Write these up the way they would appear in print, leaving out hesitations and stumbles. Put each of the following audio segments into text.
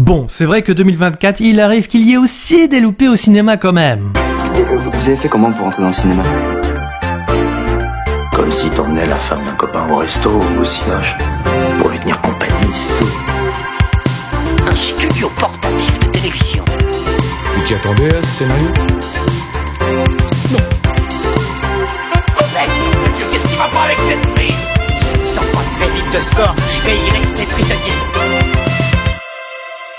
Bon, c'est vrai que 2024, il arrive qu'il y ait aussi des loupés au cinéma quand même. Et vous avez fait comment pour entrer dans le cinéma? Comme si t'emmenais la femme d'un copain au resto ou au cinoche. Pour lui tenir compagnie, c'est tout. Un studio portatif de télévision. Tu t'y attendais à ce scénario? Non. Qu'est-ce qui va pas avec cette prise? Si je ne sors pas très vite de ce corps, je vais y rester prisonnier.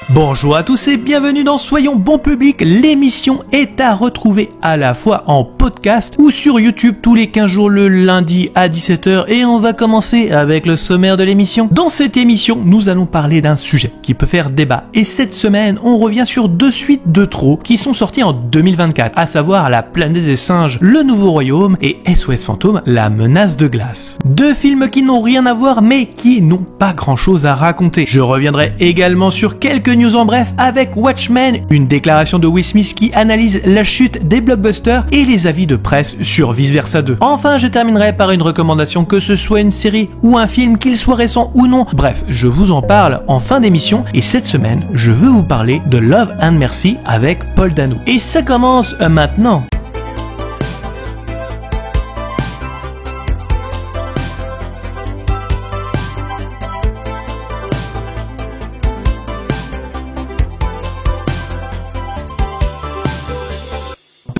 Bonjour à tous et bienvenue dans Soyons Bon Public. L'émission est à retrouver à la fois en podcast ou sur YouTube tous les 15 jours le lundi à 17h et on va commencer avec le sommaire de l'émission. Dans cette émission, nous allons parler d'un sujet qui peut faire débat et cette semaine, on revient sur deux suites de trop qui sont sorties en 2024, à savoir La Planète des Singes, Le Nouveau Royaume et SOS Fantôme, La Menace de Glace. Deux films qui n'ont rien à voir mais qui n'ont pas grand chose à raconter. Je reviendrai également sur quelques news en bref avec Watchmen, une déclaration de Will Smith qui analyse la chute des blockbusters et les avis de presse sur Vice Versa 2. Enfin, je terminerai par une recommandation, que ce soit une série ou un film, qu'il soit récent ou non. Bref, je vous en parle en fin d'émission et cette semaine, je veux vous parler de Love and Mercy avec Paul Dano. Et ça commence maintenant.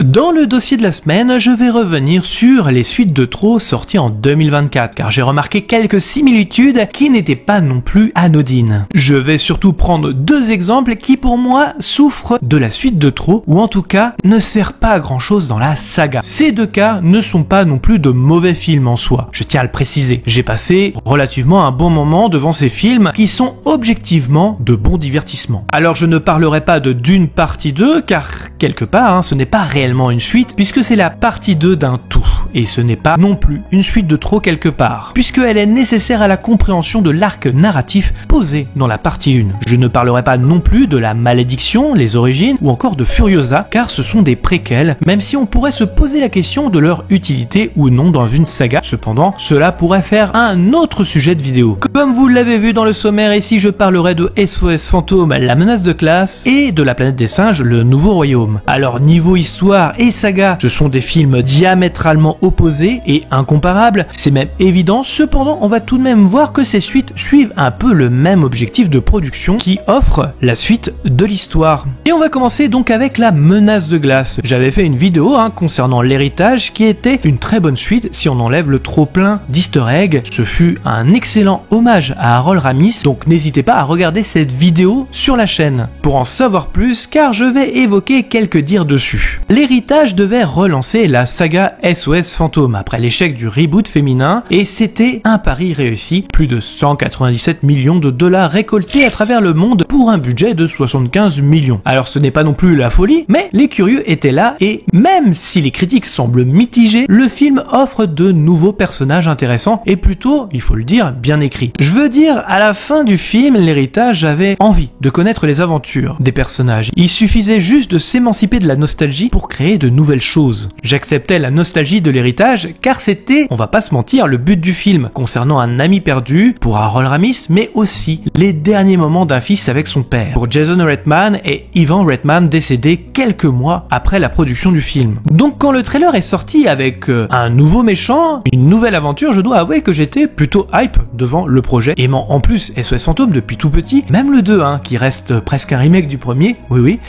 Dans le dossier de la semaine, je vais revenir sur les suites de trop sorties en 2024, car j'ai remarqué quelques similitudes qui n'étaient pas non plus anodines. Je vais surtout prendre deux exemples qui pour moi souffrent de la suite de trop, ou en tout cas ne servent pas à grand chose dans la saga. Ces deux cas ne sont pas non plus de mauvais films en soi, je tiens à le préciser. J'ai passé relativement un bon moment devant ces films qui sont objectivement de bons divertissements. Alors je ne parlerai pas de Dune partie 2, car quelque part, ce n'est pas réellement une suite, puisque c'est la partie 2 d'un tout, et ce n'est pas non plus une suite de trop quelque part, puisqu'elle est nécessaire à la compréhension de l'arc narratif posé dans la partie 1. Je ne parlerai pas non plus de La Malédiction, Les Origines, ou encore de Furiosa, car ce sont des préquels, même si on pourrait se poser la question de leur utilité ou non dans une saga. Cependant, cela pourrait faire un autre sujet de vidéo. Comme vous l'avez vu dans le sommaire, ici je parlerai de SOS Fantôme, La Menace de Glace, et de La Planète des Singes, Le Nouveau Royaume. Alors niveau histoire et saga, ce sont des films diamétralement opposés et incomparables, c'est même évident. Cependant, on va tout de même voir que ces suites suivent un peu le même objectif de production qui offre la suite de l'histoire. Et on va commencer donc avec La Menace de Glace. J'avais fait une vidéo concernant l'héritage qui était une très bonne suite si on enlève le trop plein d'easter eggs. Ce fut un excellent hommage à Harold Ramis, donc n'hésitez pas à regarder cette vidéo sur la chaîne pour en savoir plus, car je vais évoquer quelques dires dessus. L'héritage devait relancer la saga SOS Fantôme après l'échec du reboot féminin et c'était un pari réussi. Plus de 197 millions de dollars récoltés à travers le monde pour un budget de 75 millions. Alors ce n'est pas non plus la folie, mais les curieux étaient là et même si les critiques semblent mitigées, le film offre de nouveaux personnages intéressants et plutôt, il faut le dire, bien écrits. Je veux dire, à la fin du film, l'héritage avait envie de connaître les aventures des personnages. Il suffisait juste de s'émanciper de la nostalgie pour créer de nouvelles choses. J'acceptais la nostalgie de l'héritage car c'était, on va pas se mentir, le but du film concernant un ami perdu pour Harold Ramis, mais aussi les derniers moments d'un fils avec son père pour Jason Reitman et Ivan Reitman décédés quelques mois après la production du film. Donc quand le trailer est sorti avec un nouveau méchant, une nouvelle aventure, je dois avouer que j'étais plutôt hype devant le projet, aimant en plus SOS Fantôme depuis tout petit, même le 2 qui reste presque un remake du premier, oui.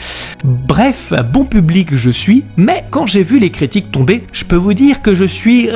Bref, bon public je suis, mais quand j'ai vu les critiques tomber, je peux vous dire que je suis,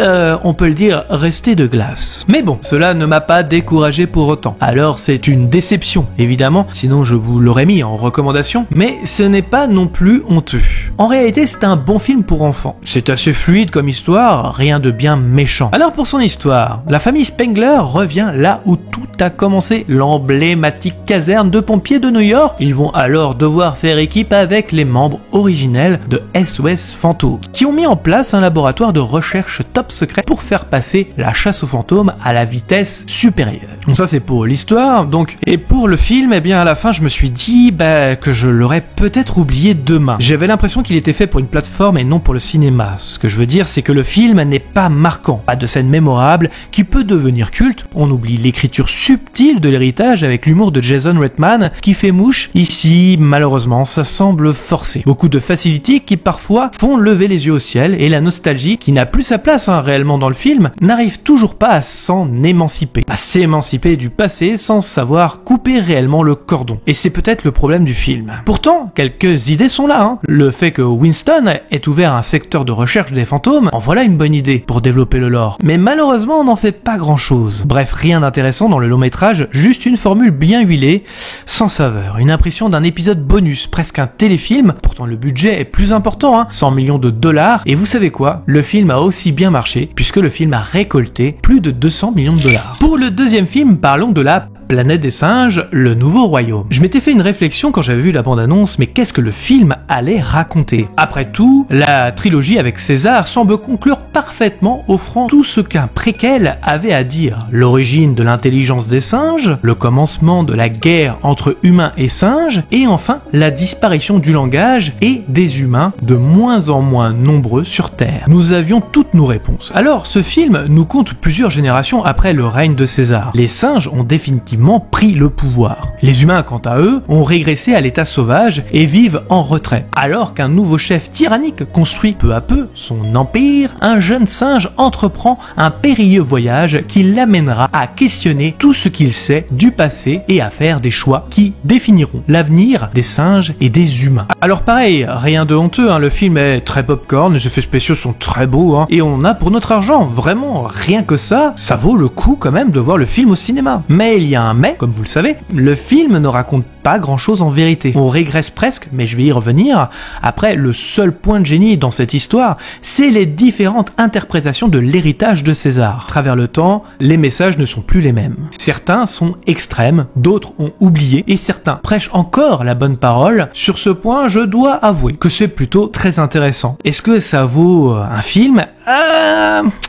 on peut le dire, resté de glace. Mais bon, cela ne m'a pas découragé pour autant. Alors c'est une déception, évidemment, sinon je vous l'aurais mis en recommandation, mais ce n'est pas non plus honteux. En réalité, c'est un bon film pour enfants. C'est assez fluide comme histoire, rien de bien méchant. Alors pour son histoire, la famille Spengler revient là où tout a commencé, l'emblématique caserne de pompiers de New York. Ils vont alors devoir faire équipe avec les membres originels de SOS Fantôme, qui ont mis en place un laboratoire de recherche top secret pour faire passer la chasse aux fantômes à la vitesse supérieure. Donc ça c'est pour l'histoire, donc. Et pour le film, eh bien à la fin je me suis dit que je l'aurais peut-être oublié demain. J'avais l'impression qu'il était fait pour une plateforme et non pour le cinéma. Ce que je veux dire, c'est que le film n'est pas marquant, pas de scène mémorable qui peut devenir culte. On oublie l'écriture subtile de l'héritage avec l'humour de Jason Reitman qui fait mouche. Ici, malheureusement, ça semble forcé. Beaucoup de facilités qui parfois font lever les yeux au ciel et la nostalgie, qui n'a plus sa place réellement dans le film, n'arrive toujours pas à s'en émanciper. À s'émanciper du passé sans savoir couper réellement le cordon. Et c'est peut-être le problème du film. Pourtant, quelques idées sont là. Le fait que Winston ait ouvert un secteur de recherche des fantômes, en voilà une bonne idée pour développer le lore. Mais malheureusement, on n'en fait pas grand-chose. Bref, rien d'intéressant dans le long métrage, juste une formule bien huilée, sans saveur. Une impression d'un épisode bonus, presque un téléfilm. Pourtant, le budget est plus important, 100 millions de dollars. Et vous savez quoi? Le film a aussi bien marché, puisque le film a récolté plus de 200 millions de dollars. Pour le deuxième film, parlons de la Planète des singes, le nouveau royaume. Je m'étais fait une réflexion quand j'avais vu la bande-annonce, mais qu'est-ce que le film allait raconter? Après tout, la trilogie avec César semble conclure parfaitement, offrant tout ce qu'un préquel avait à dire. L'origine de l'intelligence des singes, le commencement de la guerre entre humains et singes, et enfin la disparition du langage et des humains de moins en moins nombreux sur Terre. Nous avions toutes nos réponses. Alors, ce film nous compte plusieurs générations après le règne de César. Les singes ont définitivement pris le pouvoir. Les humains, quant à eux, ont régressé à l'état sauvage et vivent en retrait. Alors qu'un nouveau chef tyrannique construit peu à peu son empire, un jeune singe entreprend un périlleux voyage qui l'amènera à questionner tout ce qu'il sait du passé et à faire des choix qui définiront l'avenir des singes et des humains. Alors pareil, rien de honteux, le film est très popcorn, les effets spéciaux sont très beaux, et on a pour notre argent, vraiment, rien que ça vaut le coup quand même de voir le film au cinéma. Mais il y a un mais, comme vous le savez, le film ne raconte pas grand chose en vérité. On régresse presque, mais je vais y revenir. Après, le seul point de génie dans cette histoire, c'est les différentes interprétations de l'héritage de César. À travers le temps, les messages ne sont plus les mêmes. Certains sont extrêmes, d'autres ont oublié, et certains prêchent encore la bonne parole. Sur ce point, je dois avouer que c'est plutôt très intéressant. Est-ce que ça vaut un film?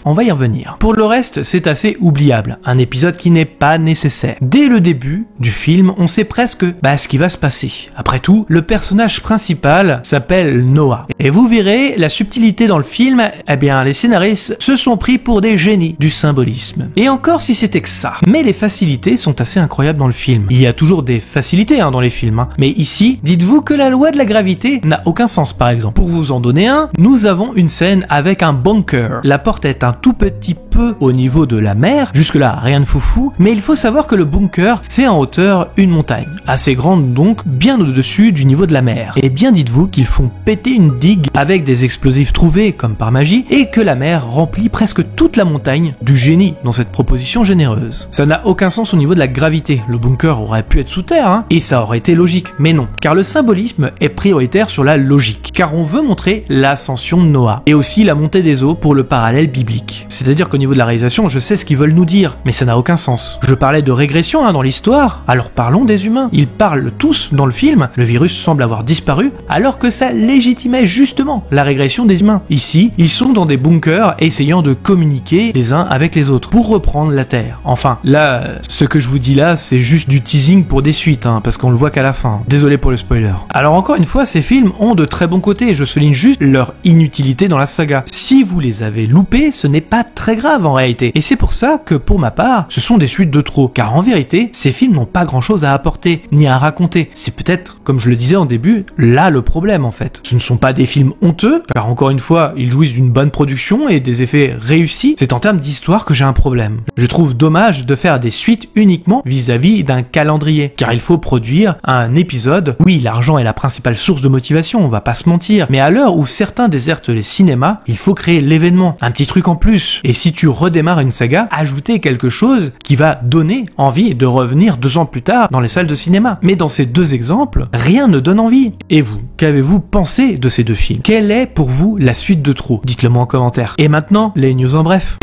On va y revenir. Pour le reste, c'est assez oubliable. Un épisode qui n'est pas nécessaire. Dès le début du film, on sait presque ce qui va se passer. Après tout, le personnage principal s'appelle Noah. Et vous verrez, la subtilité dans le film, les scénaristes se sont pris pour des génies du symbolisme. Et encore si c'était que ça. Mais les facilités sont assez incroyables dans le film. Il y a toujours des facilités dans les films. Mais ici, dites-vous que la loi de la gravité n'a aucun sens par exemple. Pour vous en donner un, nous avons une scène avec un bunker. La porte est un tout petit peu au niveau de la mer. Jusque-là, rien de foufou. Mais il faut savoir que le bunker fait en hauteur une montagne. Assez grande donc, bien au-dessus du niveau de la mer. Et bien dites-vous qu'ils font péter une digue avec des explosifs trouvés comme par magie et que la mer remplit presque toute la montagne. Du génie dans cette proposition généreuse. Ça n'a aucun sens au niveau de la gravité. Le bunker aurait pu être sous terre et ça aurait été logique. Mais non, car le symbolisme est prioritaire sur la logique. Car on veut montrer l'ascension de Noah et aussi la montée des eaux pour le parallèle biblique. C'est-à-dire qu'au niveau de la réalisation, je sais ce qu'ils veulent nous dire, mais ça n'a aucun sens. Je parlais de régression dans l'histoire, alors parlons des humains. Ils parlent tous dans le film, le virus semble avoir disparu, alors que ça légitimait justement la régression des humains. Ici, ils sont dans des bunkers essayant de communiquer les uns avec les autres pour reprendre la Terre. Enfin, là, ce que je vous dis là, c'est juste du teasing pour des suites, parce qu'on le voit qu'à la fin. Désolé pour le spoiler. Alors encore une fois, ces films ont de très bons côtés, je souligne juste leur inutilité dans la saga. Si vous les avez loupés, ce n'est pas très grave en réalité. Et c'est pour ça que pour ma part, ce sont des suites de trop. Car en vérité, ces films n'ont pas grand chose à apporter, ni à raconter. C'est peut-être, comme je le disais en début, là le problème en fait. Ce ne sont pas des films honteux, car encore une fois, ils jouissent d'une bonne production et des effets réussis. C'est en termes d'histoire que j'ai un problème. Je trouve dommage de faire des suites uniquement vis-à-vis d'un calendrier, car il faut produire un épisode. Oui, l'argent est la principale source de motivation, on va pas se mentir, mais à l'heure où certains désertent les cinémas, il faut créer l'événement, un petit truc en plus. Et si tu redémarres une saga, ajouter quelque chose qui va donner envie de revenir 2 ans plus tard dans les salles de cinéma. Mais dans ces deux exemples, rien ne donne envie. Et vous, qu'avez-vous pensé de ces deux films? Quelle est pour vous la suite de trop? Dites-le moi en commentaire. Et maintenant, les news en bref.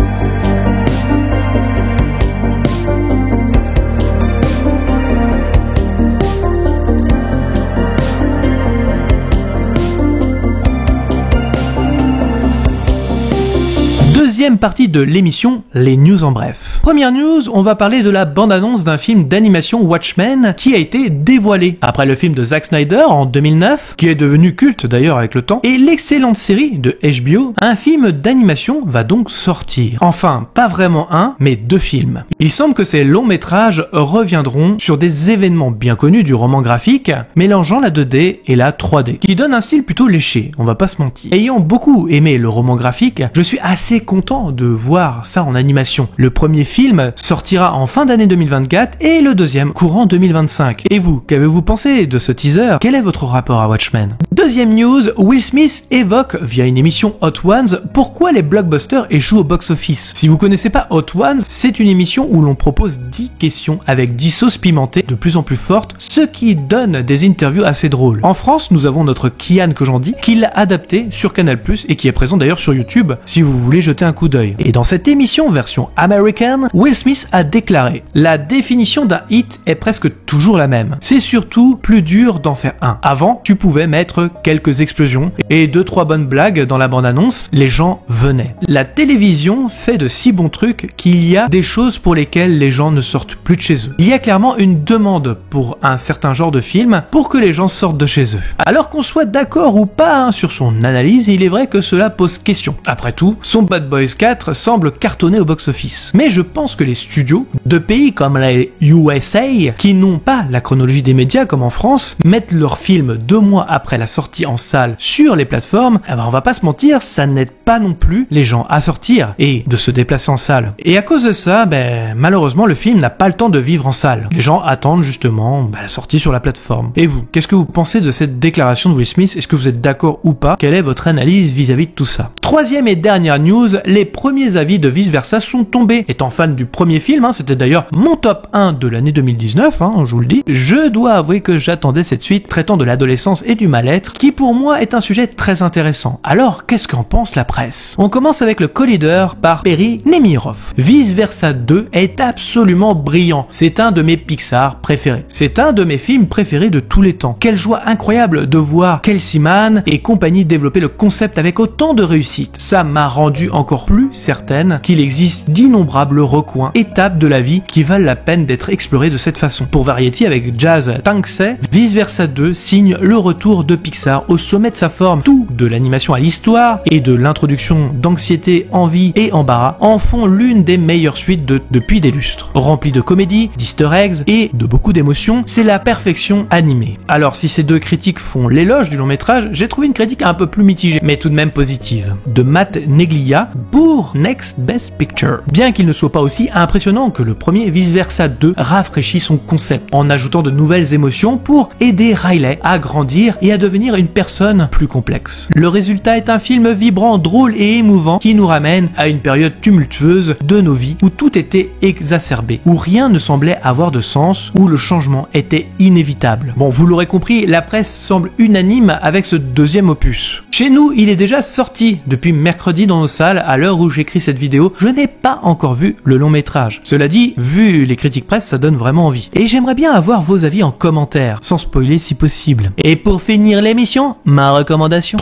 deuxième partie de l'émission, les news en bref. Première news, on va parler de la bande-annonce d'un film d'animation Watchmen qui a été dévoilé. Après le film de Zack Snyder en 2009, qui est devenu culte d'ailleurs avec le temps, et l'excellente série de HBO, un film d'animation va donc sortir. Enfin, pas vraiment un, mais 2 films. Il semble que ces longs métrages reviendront sur des événements bien connus du roman graphique, mélangeant la 2D et la 3D, qui donne un style plutôt léché, on va pas se mentir. Ayant beaucoup aimé le roman graphique, je suis assez content de voir ça en animation. Le premier film sortira en fin d'année 2024 et le deuxième courant 2025. Et vous, qu'avez-vous pensé de ce teaser? Quel est votre rapport à Watchmen? Deuxième news, Will Smith évoque via une émission Hot Ones pourquoi les blockbusters échouent au box-office. Si vous connaissez pas Hot Ones, c'est une émission où l'on propose 10 questions avec 10 sauces pimentées de plus en plus fortes, ce qui donne des interviews assez drôles. En France, nous avons notre Kian Kojandi qui l'a adapté sur Canal+, et qui est présent d'ailleurs sur YouTube si vous voulez jeter un coup d'œil. Et dans cette émission version américaine, Will Smith a déclaré « La définition d'un hit est presque toujours la même. C'est surtout plus dur d'en faire un. Avant, tu pouvais mettre quelques explosions et 2-3 bonnes blagues dans la bande-annonce, les gens venaient. La télévision fait de si bons trucs qu'il y a des choses pour lesquelles les gens ne sortent plus de chez eux. Il y a clairement une demande pour un certain genre de film pour que les gens sortent de chez eux. Alors qu'on soit d'accord ou pas sur son analyse, il est vrai que cela pose question. Après tout, son Bad Boys 4 semble cartonner au box-office. Mais je pense que les studios de pays comme les USA, qui n'ont pas la chronologie des médias comme en France, mettent leurs films 2 mois après la sortie en salle sur les plateformes, alors on va pas se mentir, ça n'aide pas non plus les gens à sortir et de se déplacer en salle. Et à cause de ça, malheureusement le film n'a pas le temps de vivre en salle. Les gens attendent justement la sortie sur la plateforme. Et vous, qu'est-ce que vous pensez de cette déclaration de Will Smith? Est-ce que vous êtes d'accord ou pas? Quelle est votre analyse vis-à-vis de tout ça? Troisième et dernière news, les premiers avis de Vice Versa sont tombés. Étant fan du premier film, c'était d'ailleurs mon top 1 de l'année 2019, je vous le dis, je dois avouer que j'attendais cette suite traitant de l'adolescence et du mal-être, qui pour moi est un sujet très intéressant. Alors, qu'est-ce qu'en pense la presse? On commence avec le co-leader par Perry Nemiroff. Vice Versa 2 est absolument brillant. C'est un de mes Pixar préférés. C'est un de mes films préférés de tous les temps. Quelle joie incroyable de voir Kelsey Mann et compagnie développer le concept avec autant de réussite. Ça m'a rendu encore plus certaine qu'il existe d'innombrables recoins, étapes de la vie qui valent la peine d'être explorées de cette façon. Pour Variety, avec Jazz Tanksey, Vice Versa 2 signe le retour de Pixar au sommet de sa forme. Tout, de l'animation à l'histoire et de l'introduction d'anxiété, envie et embarras, en font l'une des meilleures suites depuis des lustres. Remplie de comédie, d'easter eggs et de beaucoup d'émotions, c'est la perfection animée. Alors si ces 2 critiques font l'éloge du long métrage, j'ai trouvé une critique un peu plus mitigée, mais tout de même positive, de Matt Neglia pour Next Best Picture. Bien qu'il ne soit pas aussi impressionnant que le premier, Vice Versa 2 rafraîchit son concept en ajoutant de nouvelles émotions pour aider Riley à grandir et à devenir une personne plus complexe. Le résultat est un film vibrant, drôle et émouvant qui nous ramène à une période tumultueuse de nos vies où tout était exacerbé, où rien ne semblait avoir de sens, où le changement était inévitable. Bon, vous l'aurez compris, la presse semble unanime avec ce deuxième opus. Chez nous, il est déjà sorti depuis mercredi dans nos salles. À l'heure où j'écris cette vidéo, je n'ai pas encore vu le long métrage. Cela dit, vu les critiques presse, ça donne vraiment envie. Et j'aimerais bien avoir vos avis en commentaire, sans spoiler si possible. Et pour finir l'émission, ma recommandation.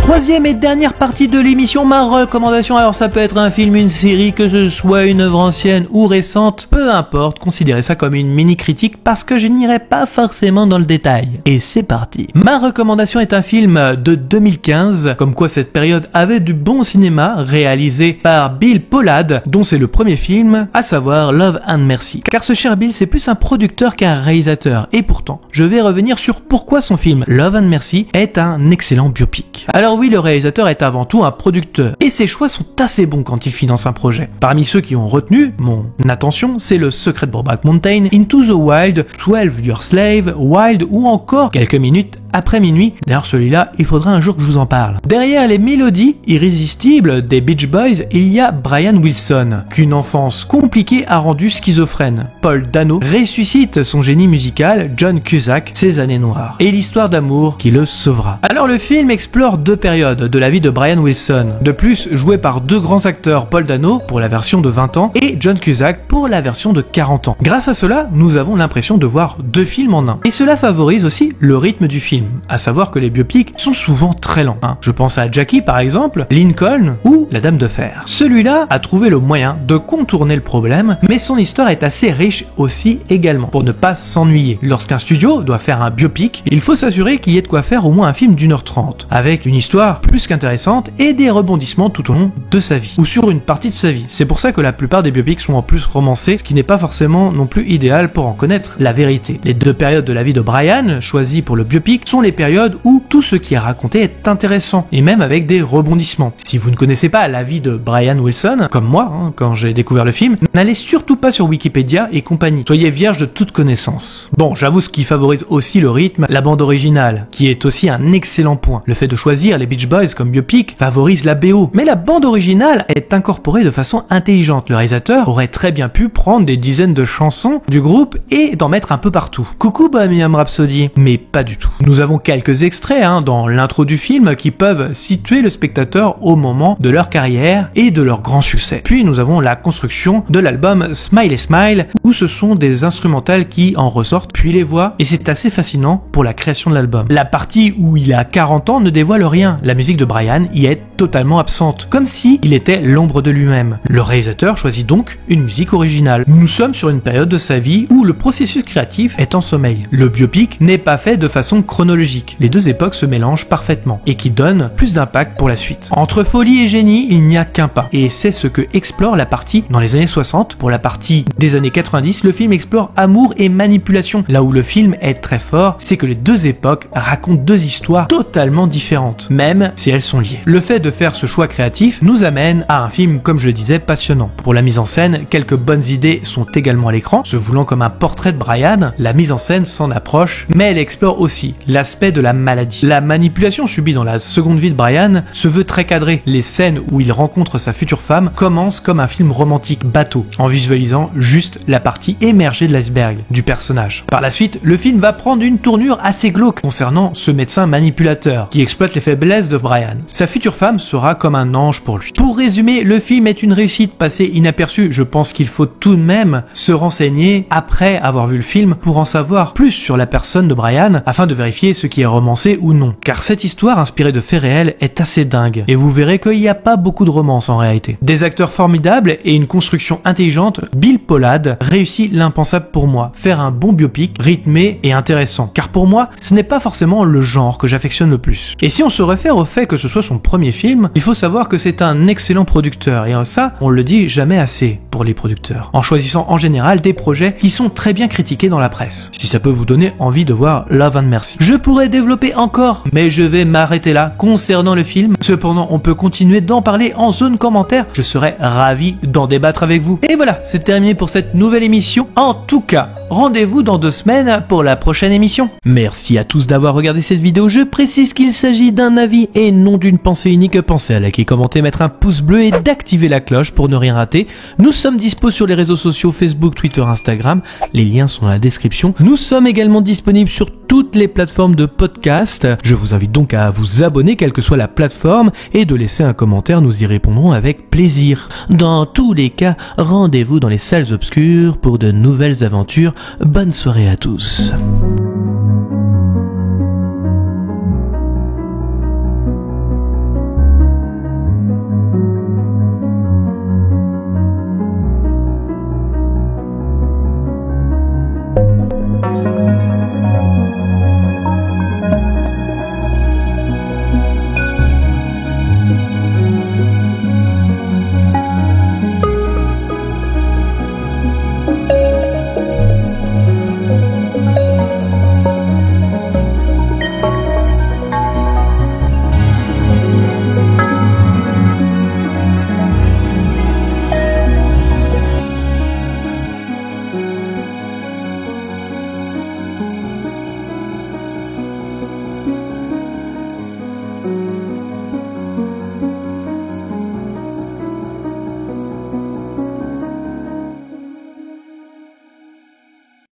Troisième et dernière partie de l'émission, ma recommandation. Alors ça peut être un film, une série, que ce soit une œuvre ancienne ou récente, peu importe, considérez ça comme une mini-critique parce que je n'irai pas forcément dans le détail. Et c'est parti. Ma recommandation est un film de 2015, comme quoi cette période avait du bon cinéma, réalisé par Bill Pollard, dont c'est le premier film, à savoir Love and Mercy. Car ce cher Bill, c'est plus un producteur qu'un réalisateur, et pourtant, je vais revenir sur pourquoi son film Love and Mercy est un excellent biopic. Alors oui, le réalisateur est avant tout un producteur, et ses choix sont assez bons quand il finance un projet. Parmi ceux qui ont retenu mon attention, c'est Le Secret de Brokeback Mountain, Into the Wild, 12 Years Slave, Wild ou encore quelques minutes Après minuit. D'ailleurs celui-là, il faudra un jour que je vous en parle. Derrière les mélodies irrésistibles des Beach Boys, il y a Brian Wilson, qu'une enfance compliquée a rendu schizophrène. Paul Dano ressuscite son génie musical, John Cusack, ses années noires, et l'histoire d'amour qui le sauvera. Alors le film explore deux périodes de la vie de Brian Wilson, de plus joué par deux grands acteurs, Paul Dano pour la version de 20 ans et John Cusack pour la version de 40 ans. Grâce à cela, nous avons l'impression de voir deux films en un. Et cela favorise aussi le rythme du film, à savoir que les biopics sont souvent très lents. Je pense à Jackie par exemple, Lincoln ou La Dame de Fer. Celui-là a trouvé le moyen de contourner le problème, mais son histoire est assez riche aussi également, pour ne pas s'ennuyer. Lorsqu'un studio doit faire un biopic, il faut s'assurer qu'il y ait de quoi faire au moins un film d'1h30, avec une histoire plus qu'intéressante et des rebondissements tout au long de sa vie, ou sur une partie de sa vie. C'est pour ça que la plupart des biopics sont en plus romancés, ce qui n'est pas forcément non plus idéal pour en connaître la vérité. Les deux périodes de la vie de Brian, choisies pour le biopic, sont les périodes où tout ce qui est raconté est intéressant, et même avec des rebondissements. Si vous ne connaissez pas la vie de Brian Wilson, comme moi, quand j'ai découvert le film, n'allez surtout pas sur Wikipédia et compagnie. Soyez vierge de toute connaissance. Bon, j'avoue ce qui favorise aussi le rythme, la bande originale, qui est aussi un excellent point. Le fait de choisir les Beach Boys comme biopic favorise la BO, mais la bande originale est incorporée de façon intelligente. Le réalisateur aurait très bien pu prendre des dizaines de chansons du groupe et d'en mettre un peu partout. Coucou Bohemian Rhapsody, mais pas du tout. Nous avons quelques extraits dans l'intro du film qui peuvent situer le spectateur au moment de leur carrière et de leur grand succès. Puis nous avons la construction de l'album Smiley Smile, où ce sont des instrumentales qui en ressortent, puis les voix, et c'est assez fascinant pour la création de l'album. La partie où il a 40 ans ne dévoile rien. La musique de Brian y est totalement absente, comme si il était l'ombre de lui-même. Le réalisateur choisit donc une musique originale. Nous sommes sur une période de sa vie où le processus créatif est en sommeil. Le biopic n'est pas fait de façon chronologique. Les deux époques se mélangent parfaitement et qui donnent plus d'impact pour la suite. Entre folie et génie, il n'y a qu'un pas. Et c'est ce que explore la partie dans les années 60. Pour la partie des années 90, le film explore amour et manipulation. Là où le film est très fort, c'est que les deux époques racontent deux histoires totalement différentes, même si elles sont liées. Le fait de faire ce choix créatif nous amène à un film, comme je le disais, passionnant. Pour la mise en scène, quelques bonnes idées sont également à l'écran. Se voulant comme un portrait de Brian, la mise en scène s'en approche, mais elle explore aussi l'aspect de la maladie. La manipulation subie dans la seconde vie de Brian se veut très cadrée. Les scènes où il rencontre sa future femme commencent comme un film romantique bateau, en visualisant juste la partie émergée de l'iceberg du personnage. Par la suite, le film va prendre une tournure assez glauque concernant ce médecin manipulateur qui exploite les faiblesses de Brian. Sa future femme sera comme un ange pour lui. Pour résumer, le film est une réussite passée inaperçue. Je pense qu'il faut tout de même se renseigner après avoir vu le film pour en savoir plus sur la personne de Brian afin de vérifier ce qui est romancé ou non. Car cette histoire inspirée de faits réels est assez dingue et vous verrez qu'il n'y a pas beaucoup de romance en réalité. Des acteurs formidables et une construction intelligente, Bill Pollard réussit l'impensable pour moi, faire un bon biopic rythmé et intéressant. Car pour moi, ce n'est pas forcément le genre que j'affectionne le plus. Et si on se réfère au fait que ce soit son premier film, il faut savoir que c'est un excellent producteur et ça, on le dit jamais assez pour les producteurs, en choisissant en général des projets qui sont très bien critiqués dans la presse. Si ça peut vous donner envie de voir Love and Mercy. Je pourrais développer encore, mais je vais m'arrêter là concernant le film. Cependant, on peut continuer d'en parler en zone commentaire. Je serais ravi d'en débattre avec vous. Et voilà, c'est terminé pour cette nouvelle émission. En tout cas, rendez-vous dans 2 semaines pour la prochaine émission. Merci à tous d'avoir regardé cette vidéo. Je précise qu'il s'agit d'un avis et non d'une pensée unique. Pensez à liker, commenter, mettre un pouce bleu et d'activer la cloche pour ne rien rater. Nous sommes dispo sur les réseaux sociaux Facebook, Twitter, Instagram. Les liens sont dans la description. Nous sommes également disponibles sur toutes les plateformes de podcast. Je vous invite donc à vous abonner quelle que soit la plateforme et de laisser un commentaire, nous y répondrons avec plaisir. Dans tous les cas, rendez-vous dans les salles obscures pour de nouvelles aventures. Bonne soirée à tous.